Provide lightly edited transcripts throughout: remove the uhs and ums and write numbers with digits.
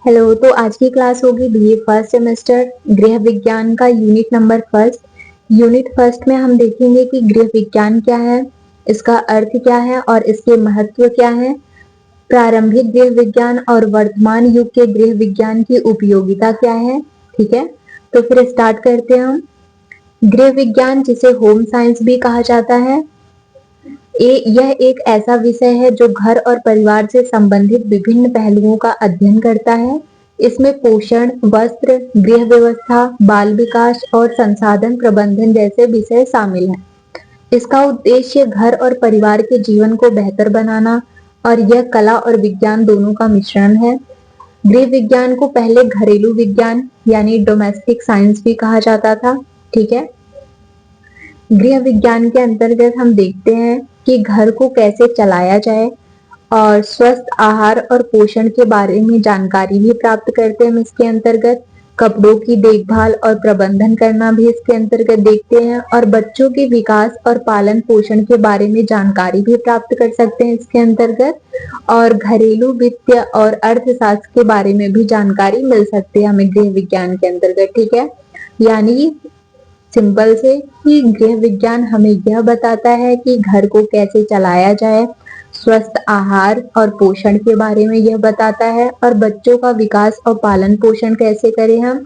Hello. तो आज की क्लास होगी बीए फर्स्ट सेमेस्टर गृह विज्ञान का unit number first. Unit first में हम देखेंगे कि गृह विज्ञान क्या है, इसका अर्थ क्या है और इसके महत्व क्या है, प्रारंभिक गृह विज्ञान और वर्तमान युग के गृह विज्ञान की उपयोगिता क्या है। ठीक है, तो फिर स्टार्ट करते हैं हम। गृह विज्ञान, जिसे होम साइंस भी कहा जाता है, यह एक ऐसा विषय है जो घर और परिवार से संबंधित विभिन्न पहलुओं का अध्ययन करता है। इसमें पोषण, वस्त्र, गृह व्यवस्था, बाल विकास और संसाधन प्रबंधन जैसे विषय शामिल हैं। इसका उद्देश्य घर और परिवार के जीवन को बेहतर बनाना और यह कला और विज्ञान दोनों का मिश्रण है। गृह विज्ञान को पहले घरेलू विज्ञान यानी डोमेस्टिक साइंस भी कहा जाता था। ठीक है, गृह विज्ञान के अंतर्गत हम देखते हैं कि घर को कैसे चलाया जाए और स्वस्थ आहार और पोषण के बारे में जानकारी भी प्राप्त करते हैं हम इसके अंतर्गत। कपड़ों की देखभाल और प्रबंधन करना भी इसके अंतर्गत देखते हैं और बच्चों के विकास और पालन पोषण के बारे में जानकारी भी प्राप्त कर सकते हैं इसके अंतर्गत। और घरेलू वित्त और अर्थशास्त्र के बारे में भी जानकारी मिल सकती है हमें गृह विज्ञान के अंतर्गत। ठीक है, यानी सिंपल से कि गृह विज्ञान हमें यह बताता है कि घर को कैसे चलाया जाए, स्वस्थ आहार और पोषण के बारे में यह बताता है और बच्चों का विकास और पालन पोषण कैसे करें हम।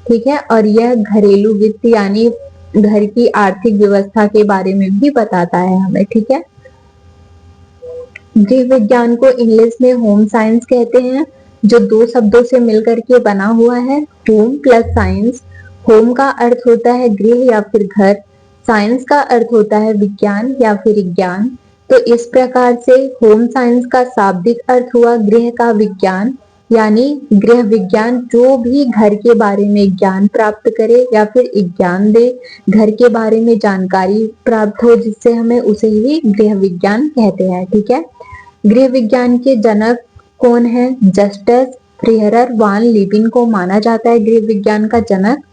ठीक है, और यह घरेलू वित्त यानी घर की आर्थिक व्यवस्था के बारे में भी बताता है हमें। ठीक है, गृह विज्ञान को इंग्लिश में होम साइंस कहते हैं, जो दो शब्दों से मिलकर के बना हुआ है, होम प्लस साइंस। होम का अर्थ होता है गृह या फिर घर, साइंस का अर्थ होता है विज्ञान या फिर विज्ञान। तो इस प्रकार से होम साइंस का शाब्दिक अर्थ हुआ गृह का विज्ञान, यानी गृह विज्ञान जो भी घर के बारे में ज्ञान प्राप्त करे या फिर ज्ञान दे, घर के बारे में जानकारी प्राप्त हो जिससे हमें उसे ही गृह विज्ञान कहते हैं। ठीक है, गृह विज्ञान के जनक कौन है? जस्टस फ्रीहरर वान लीबिन को माना जाता है गृह विज्ञान का जनक।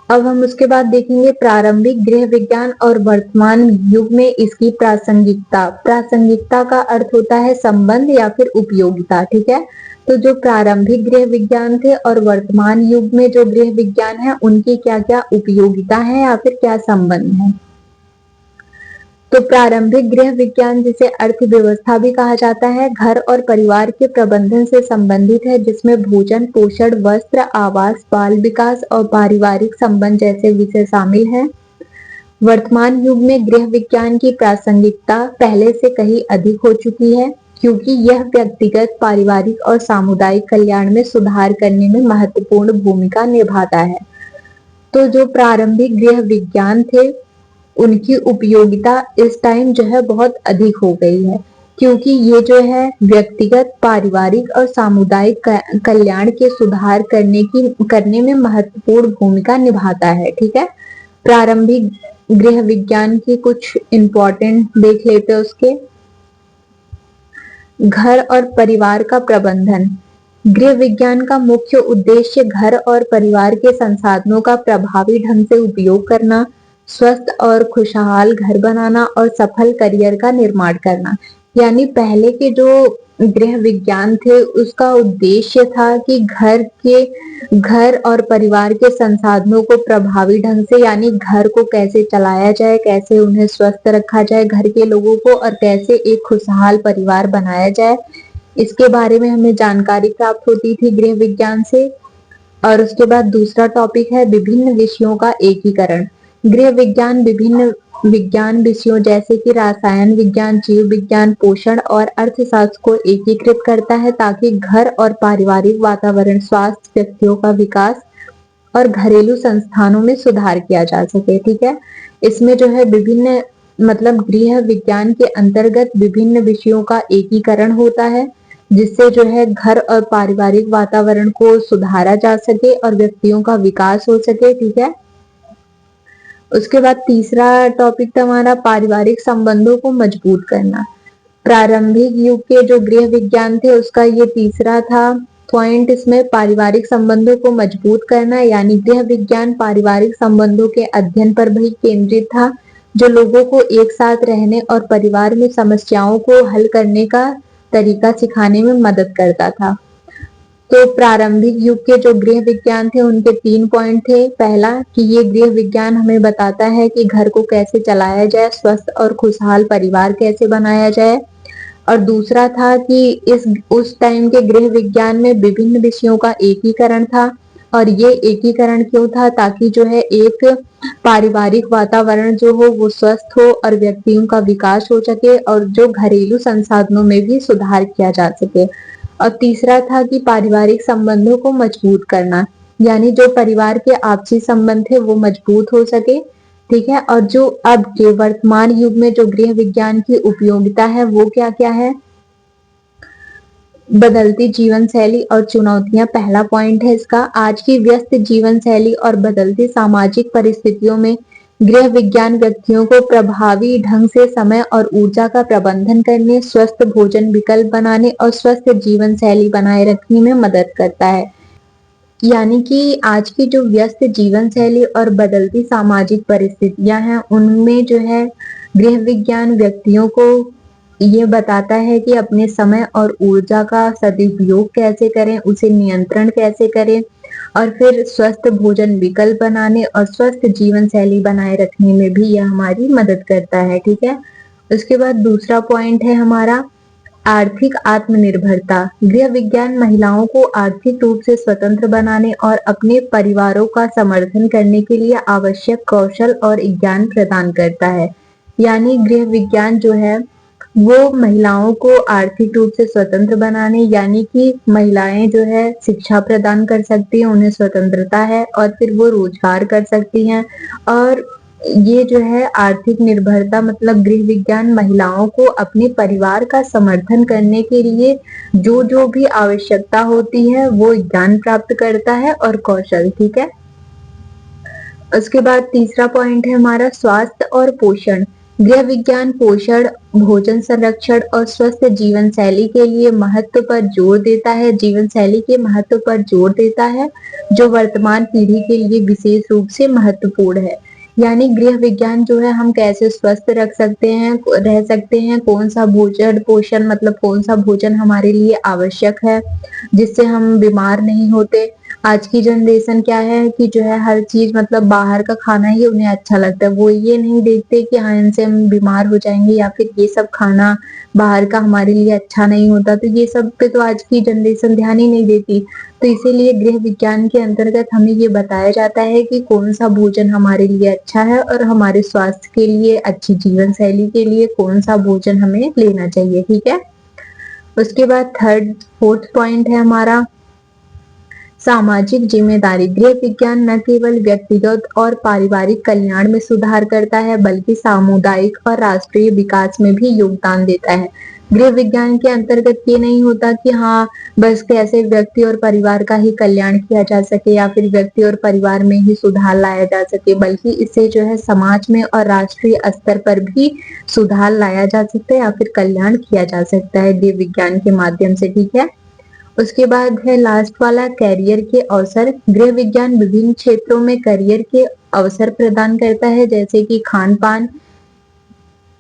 अब हम उसके बाद देखेंगे प्रारंभिक गृह विज्ञान और वर्तमान युग में इसकी प्रासंगिकता। प्रासंगिकता का अर्थ होता है संबंध या फिर उपयोगिता। ठीक है, तो जो प्रारंभिक गृह विज्ञान थे और वर्तमान युग में जो गृह विज्ञान है उनकी क्या क्या उपयोगिता है या फिर क्या संबंध है। तो प्रारंभिक गृह विज्ञान, जिसे अर्थव्यवस्था भी कहा जाता है, घर और परिवार के प्रबंधन से संबंधित है, जिसमें भोजन, पोषण, वस्त्र, आवास, बाल विकास और पारिवारिक संबंध जैसे विषय शामिल हैं। वर्तमान युग में गृह विज्ञान की प्रासंगिकता पहले से कहीं अधिक हो चुकी है, क्योंकि यह व्यक्तिगत, पारिवारिक और सामुदायिक कल्याण में सुधार करने में महत्वपूर्ण भूमिका निभाता है। तो जो प्रारंभिक गृह विज्ञान थे उनकी उपयोगिता इस टाइम जो है बहुत अधिक हो गई है, क्योंकि ये जो है व्यक्तिगत, पारिवारिक और सामुदायिक कल्याण के सुधार करने में महत्वपूर्ण भूमिका निभाता है। ठीक है, प्रारंभिक गृह विज्ञान की कुछ इंपॉर्टेंट देख लेते हैं उसके। घर और परिवार का प्रबंधन। गृह विज्ञान का मुख्य उद्देश्य घर और परिवार के संसाधनों का प्रभावी ढंग से उपयोग करना, स्वस्थ और खुशहाल घर बनाना और सफल करियर का निर्माण करना। यानी पहले के जो गृह विज्ञान थे उसका उद्देश्य था कि घर और परिवार के संसाधनों को प्रभावी ढंग से, यानी घर को कैसे चलाया जाए, कैसे उन्हें स्वस्थ रखा जाए घर के लोगों को, और कैसे एक खुशहाल परिवार बनाया जाए, इसके बारे में हमें जानकारी प्राप्त होती थी गृह विज्ञान से। और उसके बाद दूसरा टॉपिक है विभिन्न विषयों का एकीकरण। गृह विज्ञान विभिन्न विज्ञान विषयों जैसे कि रसायन विज्ञान, जीव विज्ञान, पोषण और अर्थशास्त्र को एकीकृत करता है, ताकि घर और पारिवारिक वातावरण, स्वास्थ्य, व्यक्तियों का विकास और घरेलू संस्थानों में सुधार किया जा सके। ठीक है, इसमें जो है विभिन्न गृह विज्ञान के अंतर्गत विभिन्न विषयों का एकीकरण होता है, जिससे जो है घर और पारिवारिक वातावरण को सुधारा जा सके और व्यक्तियों का विकास हो सके। ठीक है, उसके बाद तीसरा टॉपिक था हमारा पारिवारिक संबंधों को मजबूत करना। प्रारंभिक युग के जो गृह विज्ञान थे उसका ये तीसरा था पॉइंट, इसमें पारिवारिक संबंधों को मजबूत करना, यानी गृह विज्ञान पारिवारिक संबंधों के अध्ययन पर भी केंद्रित था, जो लोगों को एक साथ रहने और परिवार में समस्याओं को हल करने का तरीका सिखाने में मदद करता था। तो प्रारंभिक युग के जो गृह विज्ञान थे उनके 3 पॉइंट थे। पहला कि ये गृह विज्ञान हमें बताता है कि घर को कैसे चलाया जाए, स्वस्थ और खुशहाल परिवार कैसे बनाया जाए। और दूसरा था कि इस उस टाइम के गृह विज्ञान में विभिन्न विषयों का एकीकरण था। और ये एकीकरण क्यों था? ताकि जो है एक पारिवारिक वातावरण जो हो वो स्वस्थ हो और व्यक्तियों का विकास हो सके और जो घरेलू संसाधनों में भी सुधार किया जा सके। और तीसरा था कि पारिवारिक संबंधों को मजबूत करना, यानी जो परिवार के आपसी संबंध है वो मजबूत हो सके। ठीक है। और जो अब के वर्तमान युग में जो गृह विज्ञान की उपयोगिता है वो क्या क्या है? बदलती जीवन शैली और चुनौतियां पहला पॉइंट है इसका। आज की व्यस्त जीवन शैली और बदलती सामाजिक परिस्थितियों में गृह विज्ञान व्यक्तियों को प्रभावी ढंग से समय और ऊर्जा का प्रबंधन करने, स्वस्थ भोजन विकल्प बनाने और स्वस्थ जीवन शैली बनाए रखने में मदद करता है। यानी कि आज की जो व्यस्त जीवन शैली और बदलती सामाजिक परिस्थितियां हैं उनमें जो है गृह विज्ञान व्यक्तियों को ये बताता है कि अपने समय और ऊर्जा का सदुपयोग कैसे करें, उसे नियंत्रण कैसे करें और फिर स्वस्थ भोजन विकल्प बनाने और स्वस्थ जीवन शैली बनाए रखने में भी यह हमारी मदद करता है। ठीक है। उसके बाद दूसरा पॉइंट है हमारा आर्थिक आत्मनिर्भरता। गृह विज्ञान महिलाओं को आर्थिक रूप से स्वतंत्र बनाने और अपने परिवारों का समर्थन करने के लिए आवश्यक कौशल और ज्ञान प्रदान करता है। यानी गृह विज्ञान जो है वो महिलाओं को आर्थिक रूप से स्वतंत्र बनाने, यानी कि महिलाएं जो है शिक्षा प्रदान कर सकती हैं, उन्हें स्वतंत्रता है और फिर वो रोजगार कर सकती हैं। और ये जो है आर्थिक निर्भरता मतलब गृह विज्ञान महिलाओं को अपने परिवार का समर्थन करने के लिए जो जो भी आवश्यकता होती है वो ज्ञान प्राप्त करता है और कौशल। ठीक है। उसके बाद तीसरा पॉइंट है हमारा स्वास्थ्य और पोषण। गृह विज्ञान पोषण, भोजन संरक्षण और स्वस्थ जीवन शैली के लिए महत्व पर जोर देता है, जीवन शैली के महत्व पर जोर देता है जो वर्तमान पीढ़ी के लिए विशेष रूप से महत्वपूर्ण है। यानी गृह विज्ञान जो है हम कैसे स्वस्थ रख सकते हैं, रह सकते हैं, कौन सा भोजन पोषण मतलब कौन सा भोजन हमारे लिए आवश्यक है जिससे हम बीमार नहीं होते। आज की जनरेशन क्या है कि जो है हर चीज मतलब बाहर का खाना ही उन्हें अच्छा लगता है। वो ये नहीं देखते कि हाँ इनसे हम बीमार हो जाएंगे या फिर ये सब खाना बाहर का हमारे लिए अच्छा नहीं होता। तो ये सब पे तो आज की जनरेशन ध्यान ही नहीं देती। तो इसीलिए गृह विज्ञान के अंतर्गत हमें ये बताया जाता है कि कौन सा भोजन हमारे लिए अच्छा है और हमारे स्वास्थ्य के लिए, अच्छी जीवन शैली के लिए कौन सा भोजन हमें लेना चाहिए। ठीक है। उसके बाद फोर्थ पॉइंट है हमारा सामाजिक जिम्मेदारी। गृह विज्ञान न केवल व्यक्तिगत और पारिवारिक कल्याण में सुधार करता है बल्कि सामुदायिक और राष्ट्रीय विकास में भी योगदान देता है। गृह विज्ञान के अंतर्गत ये नहीं होता कि हाँ बस कैसे व्यक्ति और परिवार का ही कल्याण किया जा सके या फिर व्यक्ति और परिवार में ही सुधार लाया जा सके, बल्कि इससे जो है समाज में और राष्ट्रीय स्तर पर भी सुधार लाया जा सकता है या फिर कल्याण किया जा सकता है गृह विज्ञान के माध्यम से। ठीक है। उसके बाद है लास्ट वाला कैरियर के अवसर। गृह विज्ञान विभिन्न क्षेत्रों में करियर के अवसर प्रदान करता है जैसे कि खान पान,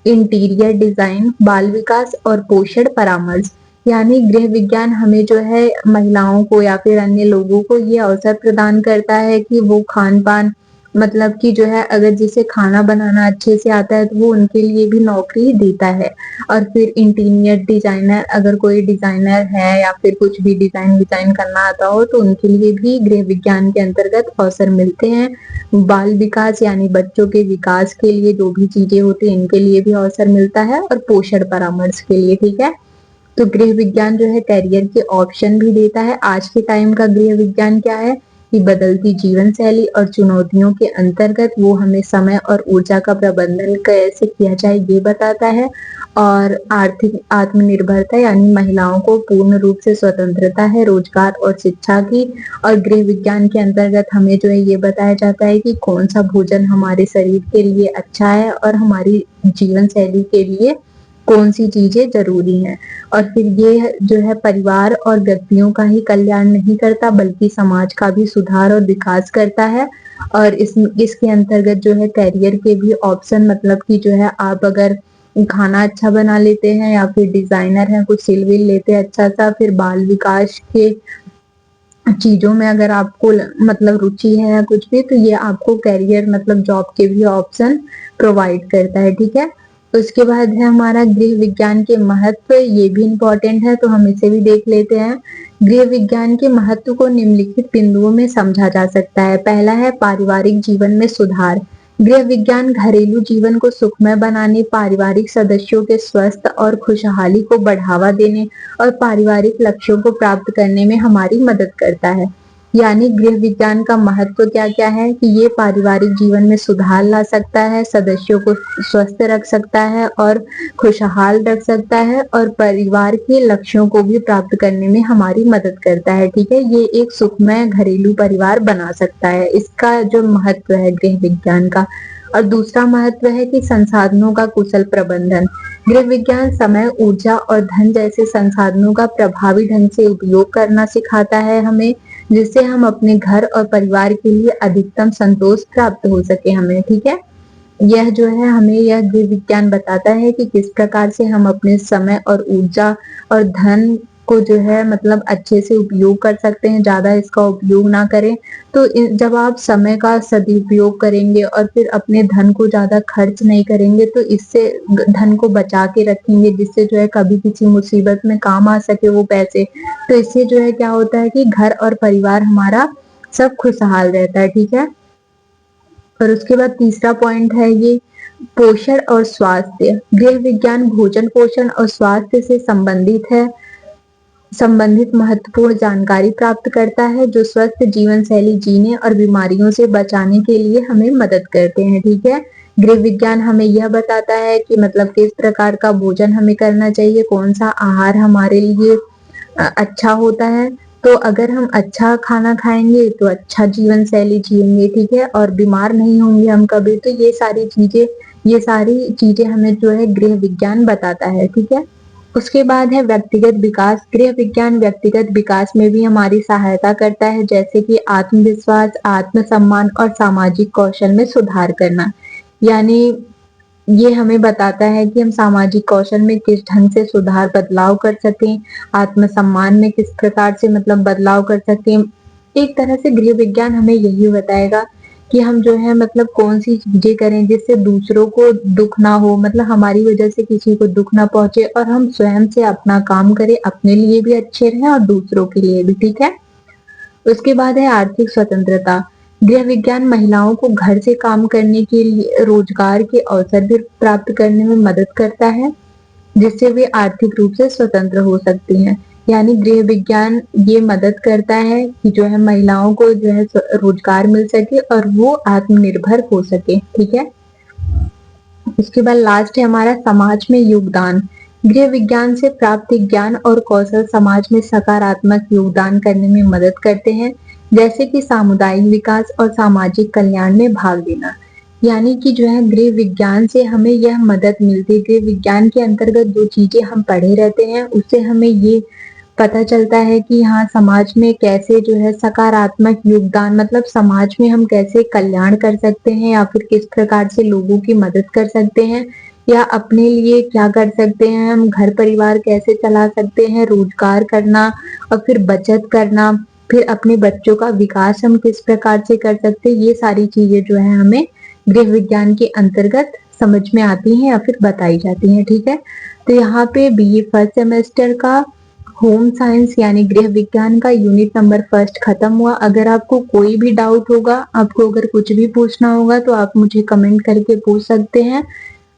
इंटीरियर डिजाइन, बाल विकास और पोषण परामर्श। यानी गृह विज्ञान हमें जो है महिलाओं को या फिर अन्य लोगों को ये अवसर प्रदान करता है कि वो खान पान मतलब कि जो है अगर जिसे खाना बनाना अच्छे से आता है तो वो उनके लिए भी नौकरी देता है। और फिर इंटीरियर डिजाइनर, अगर कोई डिजाइनर है या फिर कुछ भी डिजाइन करना आता हो तो उनके लिए भी गृह विज्ञान के अंतर्गत अवसर मिलते हैं। बाल विकास यानी बच्चों के विकास के लिए जो भी चीजें होती हैं इनके लिए भी अवसर मिलता है और पोषण परामर्श के लिए। ठीक है। तो गृह विज्ञान जो है करियर के ऑप्शन भी देता है। आज के टाइम का गृह विज्ञान क्या है कि बदलती जीवन शैली और चुनौतियों के अंतर्गत वो हमें समय और ऊर्जा का प्रबंधन कैसे किया जाए ये बताता है। और आर्थिक आत्मनिर्भरता यानी महिलाओं को पूर्ण रूप से स्वतंत्रता है रोजगार और शिक्षा की। और गृह विज्ञान के अंतर्गत हमें जो है ये बताया जाता है कि कौन सा भोजन हमारे शरीर के लिए अच्छा है और हमारी जीवन शैली के लिए कौन सी चीजें जरूरी हैं। और फिर ये जो है परिवार और व्यक्तियों का ही कल्याण नहीं करता बल्कि समाज का भी सुधार और विकास करता है। और इसके अंतर्गत जो है करियर के भी ऑप्शन मतलब कि जो है आप अगर खाना अच्छा बना लेते हैं या फिर डिजाइनर हैं, कुछ सिल विल लेते हैं अच्छा सा, फिर बाल विकास के चीजों में अगर आपको मतलब रुचि है या कुछ भी, तो ये आपको करियर मतलब जॉब के भी ऑप्शन प्रोवाइड करता है। ठीक है, उसके बाद है हमारा गृह विज्ञान के महत्व, ये भी इम्पोर्टेंट है तो हम इसे भी देख लेते हैं। गृह विज्ञान के महत्व को निम्नलिखित बिंदुओं में समझा जा सकता है। पहला है पारिवारिक जीवन में सुधार। गृह विज्ञान घरेलू जीवन को सुखमय बनाने, पारिवारिक सदस्यों के स्वस्थ और खुशहाली को बढ़ावा देने और पारिवारिक लक्ष्यों को प्राप्त करने में हमारी मदद करता है। यानी गृह विज्ञान का महत्व क्या क्या है कि ये पारिवारिक जीवन में सुधार ला सकता है, सदस्यों को स्वस्थ रख सकता है और खुशहाल रख सकता है और परिवार के लक्ष्यों को भी प्राप्त करने में हमारी मदद करता है। ठीक है, ये एक सुखमय घरेलू परिवार बना सकता है, इसका जो महत्व है गृह विज्ञान का। और दूसरा महत्व है कि संसाधनों का कुशल प्रबंधन। गृह विज्ञान समय, ऊर्जा और धन जैसे संसाधनों का प्रभावी ढंग से उपयोग करना सिखाता है हमें, जिससे हम अपने घर और परिवार के लिए अधिकतम संतोष प्राप्त हो सके हमें। ठीक है, यह जो है हमें यह गृह विज्ञान बताता है कि किस प्रकार से हम अपने समय और ऊर्जा और धन को जो है मतलब अच्छे से उपयोग कर सकते हैं, ज्यादा इसका उपयोग ना करें। तो जब आप समय का सदुपयोग करेंगे और फिर अपने धन को ज्यादा खर्च नहीं करेंगे, तो इससे धन को बचा के रखेंगे, जिससे जो है कभी किसी मुसीबत में काम आ सके वो पैसे। तो इससे जो है क्या होता है कि घर और परिवार हमारा सब खुशहाल रहता है। ठीक है, और उसके बाद तीसरा पॉइंट है ये पोषण और स्वास्थ्य। गृह विज्ञान भोजन, पोषण और स्वास्थ्य से संबंधित महत्वपूर्ण जानकारी प्राप्त करता है, जो स्वस्थ जीवन शैली जीने और बीमारियों से बचाने के लिए हमें मदद करते हैं। ठीक है, गृह विज्ञान हमें यह बताता है कि मतलब किस प्रकार का भोजन हमें करना चाहिए, कौन सा आहार हमारे लिए अच्छा होता है। तो अगर हम अच्छा खाना खाएंगे तो अच्छा जीवन शैली जिएंगे। ठीक है, और बीमार नहीं होंगे हम कभी। तो ये सारी चीजें हमें जो है गृह विज्ञान बताता है। ठीक है, उसके बाद है व्यक्तिगत विकास। गृह विज्ञान व्यक्तिगत विकास में भी हमारी सहायता करता है, जैसे कि आत्मविश्वास, आत्मसम्मान और सामाजिक कौशल में सुधार करना। यानी ये हमें बताता है कि हम सामाजिक कौशल में किस ढंग से सुधार बदलाव कर सकें, आत्मसम्मान में किस प्रकार से मतलब बदलाव कर सकें। एक तरह से गृह विज्ञान हमें यही बताएगा कि हम जो है मतलब कौन सी चीजें करें जिससे दूसरों को दुख ना हो, मतलब हमारी वजह से किसी को दुख ना पहुंचे, और हम स्वयं से अपना काम करें, अपने लिए भी अच्छे रहें और दूसरों के लिए भी। ठीक है, उसके बाद है आर्थिक स्वतंत्रता। गृह विज्ञान महिलाओं को घर से काम करने के लिए रोजगार के अवसर भी प्राप्त करने में मदद करता है, जिससे वे आर्थिक रूप से स्वतंत्र हो सकती हैं। यानी गृह विज्ञान ये मदद करता है कि जो है महिलाओं को जो है रोजगार मिल सके और वो आत्मनिर्भर हो सके। ठीक है, उसके बाद लास्ट है हमारा समाज में योगदान। गृह विज्ञान से प्राप्त ज्ञान और कौशल समाज में सकारात्मक योगदान करने में मदद करते हैं, जैसे कि सामुदायिक विकास और सामाजिक कल्याण में भाग लेना। यानी कि जो है गृह विज्ञान से हमें यह मदद मिलती है। गृह विज्ञान के अंतर्गत जो चीजें हम पढ़े रहते हैं उससे हमें ये पता चलता है कि हाँ समाज में कैसे जो है सकारात्मक योगदान, मतलब समाज में हम कैसे कल्याण कर सकते हैं या फिर किस प्रकार से लोगों की मदद कर सकते हैं, या अपने लिए क्या कर सकते हैं, हम घर परिवार कैसे चला सकते हैं, रोजगार करना और फिर बचत करना, फिर अपने बच्चों का विकास हम किस प्रकार से कर सकते हैं। ये सारी चीजें जो है हमें गृह विज्ञान के अंतर्गत समझ में आती हैं या फिर बताई जाती हैं। ठीक है, तो यहाँ पे बीए फर्स्ट सेमेस्टर का होम साइंस यानी गृह विज्ञान का यूनिट नंबर फर्स्ट खत्म हुआ। अगर आपको कोई भी डाउट होगा, आपको अगर कुछ भी पूछना होगा तो आप मुझे कमेंट करके पूछ सकते हैं।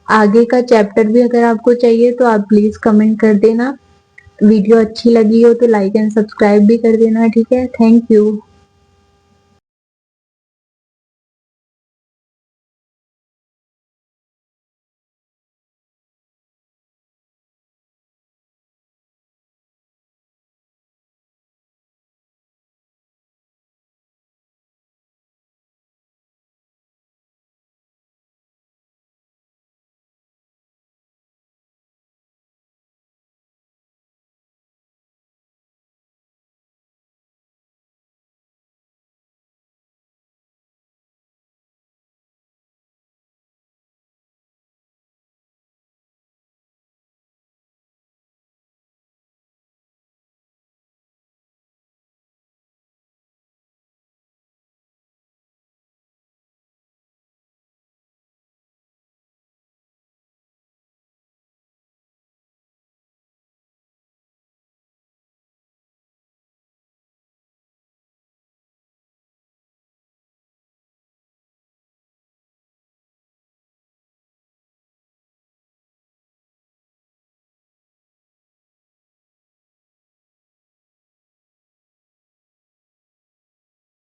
आगे का चैप्टर भी अगर आपको चाहिए तो आप प्लीज कमेंट कर देना। वीडियो अच्छी लगी हो तो लाइक एंड सब्सक्राइब भी कर देना। ठीक है, थैंक यू।